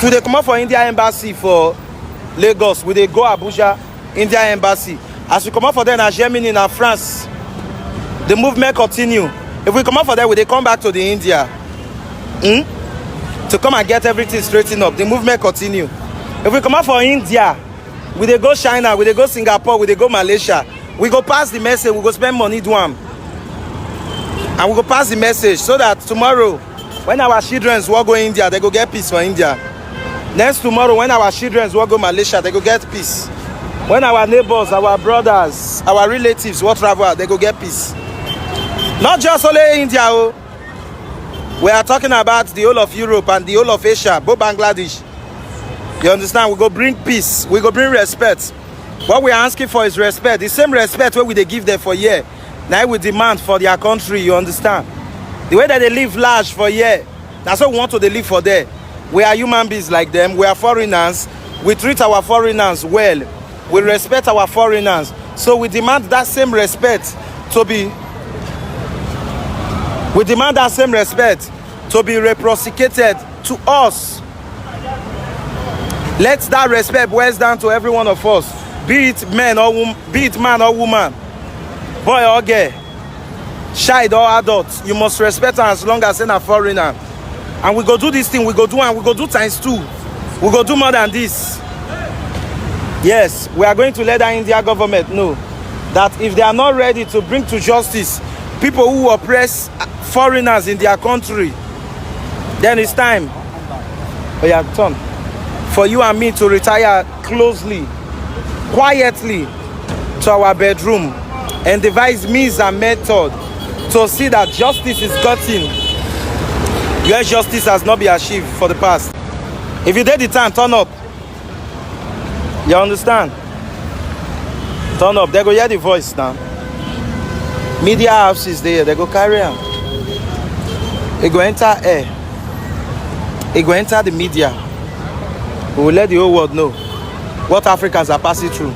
To they come up for India Embassy for Lagos, we they go Abuja, India Embassy. As we come up for them in Germany and France, the movement continue. If we come up for them, we they come back to the India. To come and get everything straightened up. The movement continue. If we come up for India, we they go China, we they go Singapore, we they go Malaysia. We go pass the message, we go spend money do them. And we go pass the message so that tomorrow, when our children will go India, they go get peace for India. Next tomorrow, when our children will go Malaysia, they go get peace. When our neighbors, our brothers, our relatives will travel, they go get peace. Not just only India. Oh. We are talking about the whole of Europe and the whole of Asia, both Bangladesh. You understand? We go bring peace. We go bring respect. What we are asking for is respect. The same respect where we they give them for year. Now we demand for their country. You understand? The way that they live large for year. That's what we want to live for there. We are human beings like them. We are foreigners. We treat our foreigners well. We respect our foreigners. So we demand that same respect to be. We demand that same respect to be reciprocated to us. Let that respect boil down to every one of us. Be it man or woman, boy or girl, child or adult. You must respect her as long as you're a foreigner. And we go do this thing, we go do and we go do times two. We go do more than this. Yes, we are going to let the India government know that if they are not ready to bring to justice people who oppress foreigners in their country, then it's time for you and me to retire closely, quietly to our bedroom and devise means and method to see that justice is gotten where justice has not been achieved for the past. If you did the time, turn up. You understand? Turn up. They go hear the voice now. Media houses there. They go carry on. They go enter air. They go enter the media. We will let the whole world know what Africans are passing through.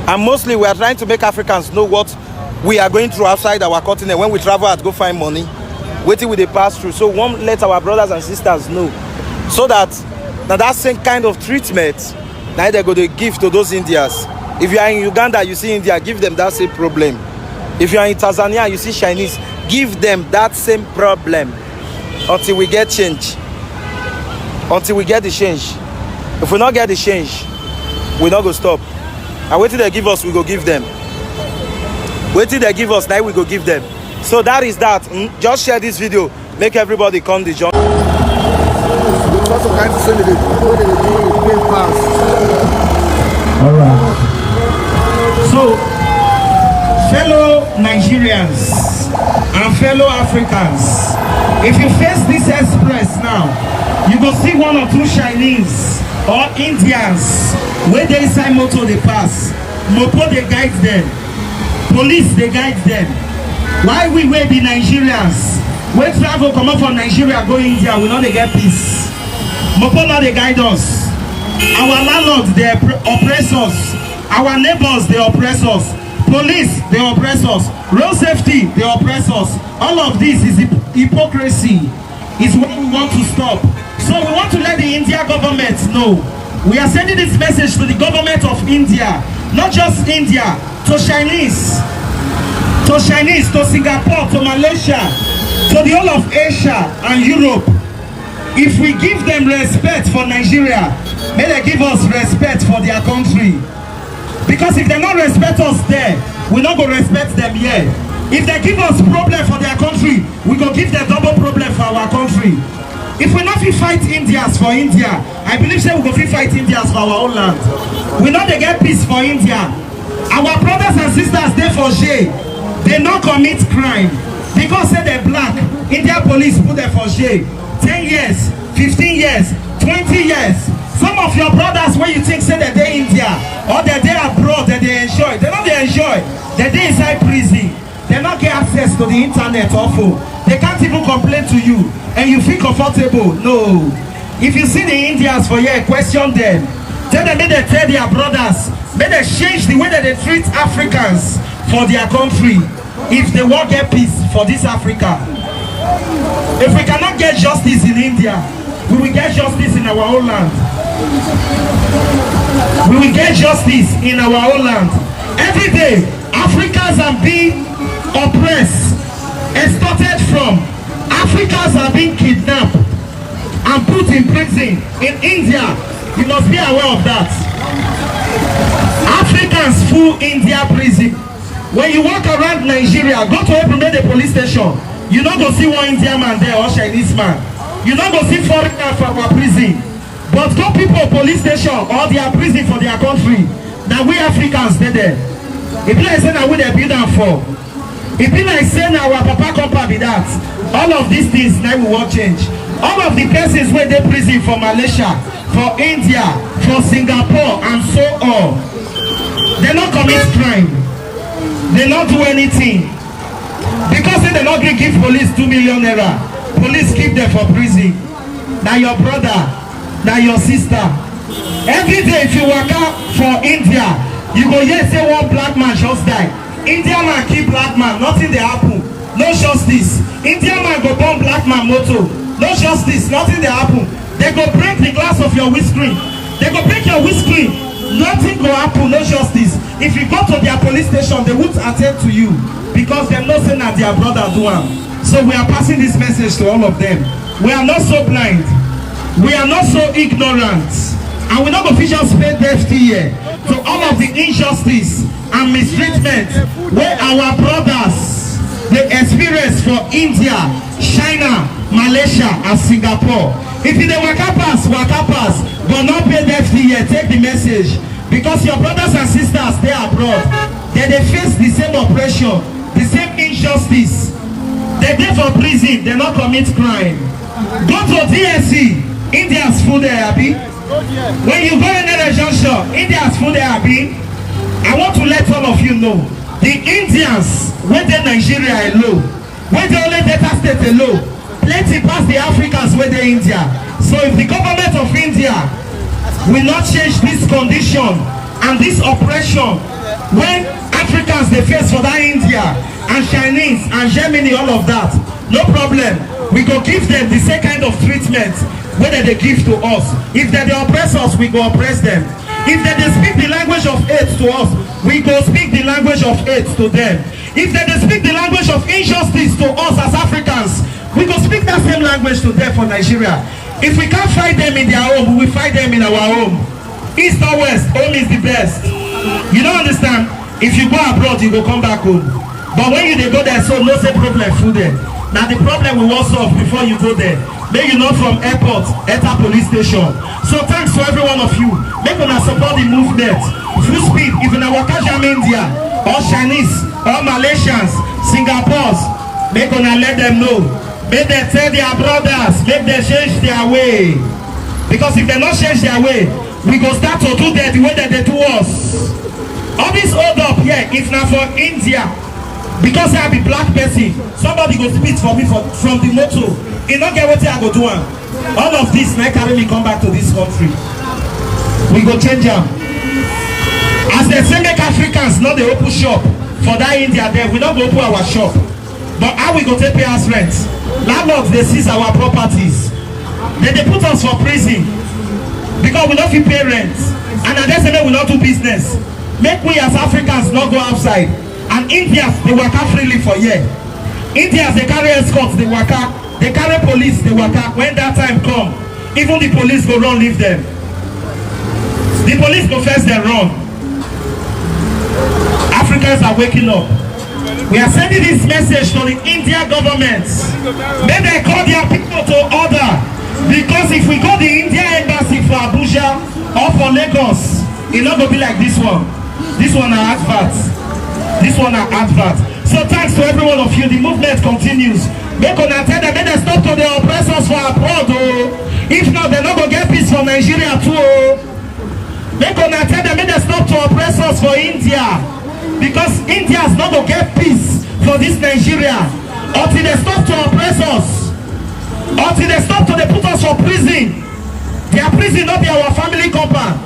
And mostly we are trying to make Africans know what we are going through outside our continent when we travel out, go find money. Waiting with the pass through. So we won't let our brothers and sisters know. So that now that same kind of treatment now they're going to give to those Indians. If you are in Uganda, you see India, give them that same problem. If you are in Tanzania, you see Chinese, give them that same problem until we get change. Until we get the change. If we not get the change, we not go stop. And wait till they give us, we go give them. Wait till they give us, now we go give them. So that is that. Just share this video. Make everybody come the journey. Alright. So, fellow Nigerians and fellow Africans, if you face this express now, you go see one or two Chinese or Indians where they inside motor they pass. Mopo they guide them. Police they guide them. Why we be Nigerians? When travel come up from Nigeria go India, we know they get peace. Mopo now they guide us. Our landlords they oppress us. Our neighbors they oppress us. Police they oppress us. Road safety they oppress us. All of this is hypocrisy. Is what we want to stop. So we want to let the India government know. We are sending this message to the government of India, not just India, to Chinese, to Singapore, to Malaysia, to the whole of Asia and Europe. If we give them respect for Nigeria, may they give us respect for their country. Because if they not respect us there, we not go respect them here. If they give us problem for their country, we go give them double problem for our country. If we not fit fight Indians for India, I believe say we go fit fight Indians for our own land. We not they get peace for India. Our brothers and sisters they for jail. They not commit crime. Because say they're black, India police put them for jail. 10 years, 15 years, 20 years. Some of your brothers where you think say that they India or that they abroad that they enjoy. They not they enjoy. That they inside prison. They not get access to the internet or phone. They can't even complain to you and you feel comfortable. No. If you see the Indians for here, question them. Tell them, may they tell their brothers, may they change the way that they treat Africans for their country. if they wan get peace for this Africa. If we cannot get justice in India, we will get justice in our own land. We will get justice in our own land. Every day, Africans are being oppressed, extorted from. Africans are being kidnapped and put in prison. In India, you must be aware of that. Africans full India prison. When you walk around Nigeria, go to Obrumede police station, you no go see one Indian man there or Chinese man. You no go see foreigner for our prison. But go people police station or their prison for their country, na we Africans dey there. E be like say na we dey build am for. E be like say na our papa compa be that. All of these things now we wan change. All of the persons wey dey prison for Malaysia, for India, for Singapore and so on, they no commit crime. They no do anything. Because say they no gree give police 2 million naira, police keep them for prison. Na your brother, na your sister. Every day if you waka for India, you go hear say one black man just die. Indian man kill black man, nothing dey happen. No justice. Indian man go burn black man motor. No justice, nothing dey happen. They go break the glass of your windscreen. They go break your windscreen. Nothing go happen, no justice. If you go to their police station, they won't attend to you because they know say na their brother do am. So we are passing this message to all of them. We are not so blind. We are not so ignorant. And we not go fit just pay deaf ear to all of the injustice and mistreatment where our brothers they experience for India, China, Malaysia and Singapore. If you dey waka pass, but not pay deaf ear, take the message. Because your brothers and sisters dey abroad, they face the same oppression, the same injustice. They dey for prison, they not commit crime. Go to DSC, India's full there, abi. When you go in the junction, India's full there, abi. I want to let all of you know, the Indians wey dey Nigeria alone, wey dey only Delta State alone, plenty pass the Africans wey dey India. So if the government of India will not change this condition and this oppression when Africans dey face for that India and Chinese and Germany, all of that, no problem. We go give them the same kind of treatment wey they give to us. If they oppress us, we go oppress them. If they speak the language of hate to us, we go speak the language of hate to them. If they speak the language of injustice to us as Africans, we go speak that same language to them for Nigeria. If we can't fight them in their home, we will fight them in our home. East or west, home is the best. You don't understand? If you go abroad, you go come back home. But when you dey go there, so no say problem full there. Now the problem we will solve before you go there. Make you not from airport, enter police station. So thanks to every one of you. Make una support the movement. Full speed. If una waka jam India, or Chinese, or Malaysians, Singapore's, make una let them know. Make them tell their brothers, make them change their way. Because if they not change their way, we go start to do that the way that they do us. All this hold up here, if not for India, because I be black person, somebody go speak for me from the motor. You not get what I go do. All of this may carry me come back to this country. We go change them. As they say, make Africans not the open shop for that India there. We don't go open our shop. But how we go take pay us rent? Landlords they seize our properties. Then they put us for prison because we don't fit pay rent. And at that time we not do business. Make we as Africans not go outside. And Indians they waka freely for here. Indians they carry escorts, they waka. They carry police, they waka. When that time come, even the police go run leave them. The police go first they run. Africans are waking up. We are sending this message to the Indian government. Then they call their people to order. Because if we go to the Indian embassy for Abuja or for Lagos, it not gonna be like this one. This one are adverts. This one are adverts. So thanks to every one of you. The movement continues. Make una tell them, make them stop to the oppressors for abroad. Oh. If not, they're not gonna get peace for Nigeria too. Oh. Make una tell them, make them stop to oppressors for India. Because India is not gonna get peace for this Nigeria until they stop to oppress us. Until they stop to they put us for prison. Their prison not be our family compound.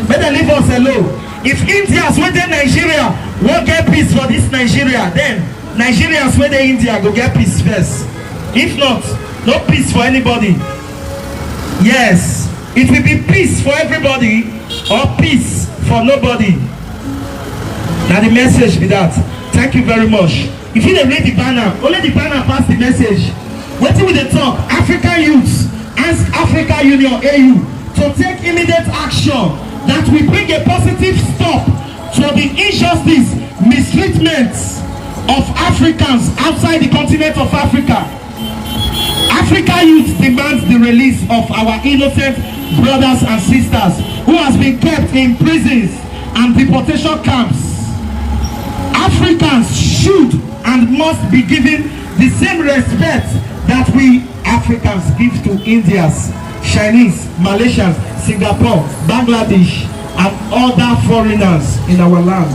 Make them leave us alone. If Indians within Nigeria won't get peace for this Nigeria, then Nigerians wey dey India go get peace first. If not, no peace for anybody. Yes, it will be peace for everybody or peace for nobody. Na the message be that. Thank you very much. If you dey read the banner, only the banner pass the message. Wetin we dey talk? African youths ask African Union AU to take immediate action that will bring a positive stop to the injustice, mistreatment of Africans outside the continent of Africa. Africa youth demands the release of our innocent brothers and sisters who has been kept in prisons and deportation camps. Africans should and must be given the same respect that we Africans give to Indians, Chinese, Malaysians, Singapore, Bangladesh, and other foreigners in our land.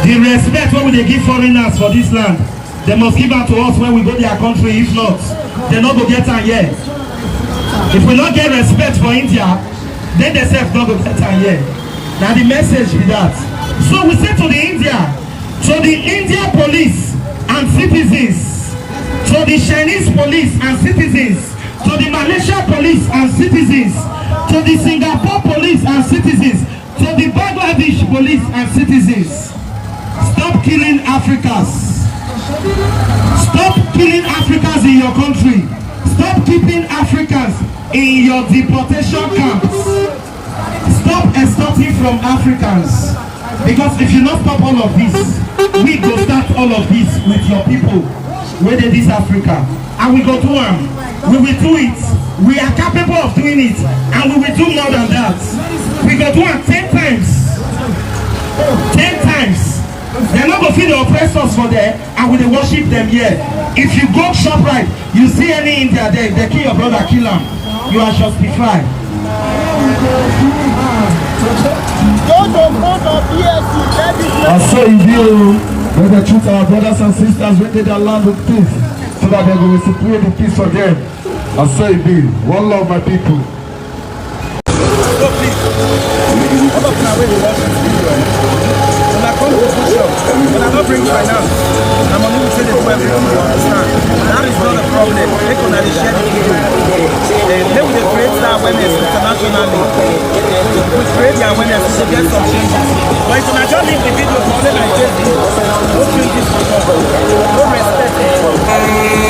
The respect wey we dey give foreigners for this land, they must give am to us when we go their country. If not, they no go get am here. If we no get respect for India, then they sef no go get am here. Na the message be that. So we say to the India police and citizens, to the Chinese police and citizens, to the Malaysia police and citizens, to the Singapore police and citizens, to the Bangladesh police and citizens, stop killing Africans. Stop killing Africans in your country. Stop keeping Africans in your deportation camps. Stop extorting from Africans. Because if you not stop all of this, we go start all of this with your people wey dey this Africa, and we go do am. We will do it. We are capable of doing it, and we will do more than that. We go do am 10 times. 10 times. They no go fit oppress us for there, and we dey worship them here. If you go ShopRite, you see any India there, they kill your brother, kill am. You are justified. I say you, let the treat our brothers and sisters when they their land with peace, so that they will secure the peace for them. I say be one love, my people. When I don't bring finance, I'm only to say they do everything, you understand? That is not a problem. They can only share the video. They will create that awareness internationally. We create the awareness to get some changes. But if you just leave the video to only like this, no changes will come. No respect.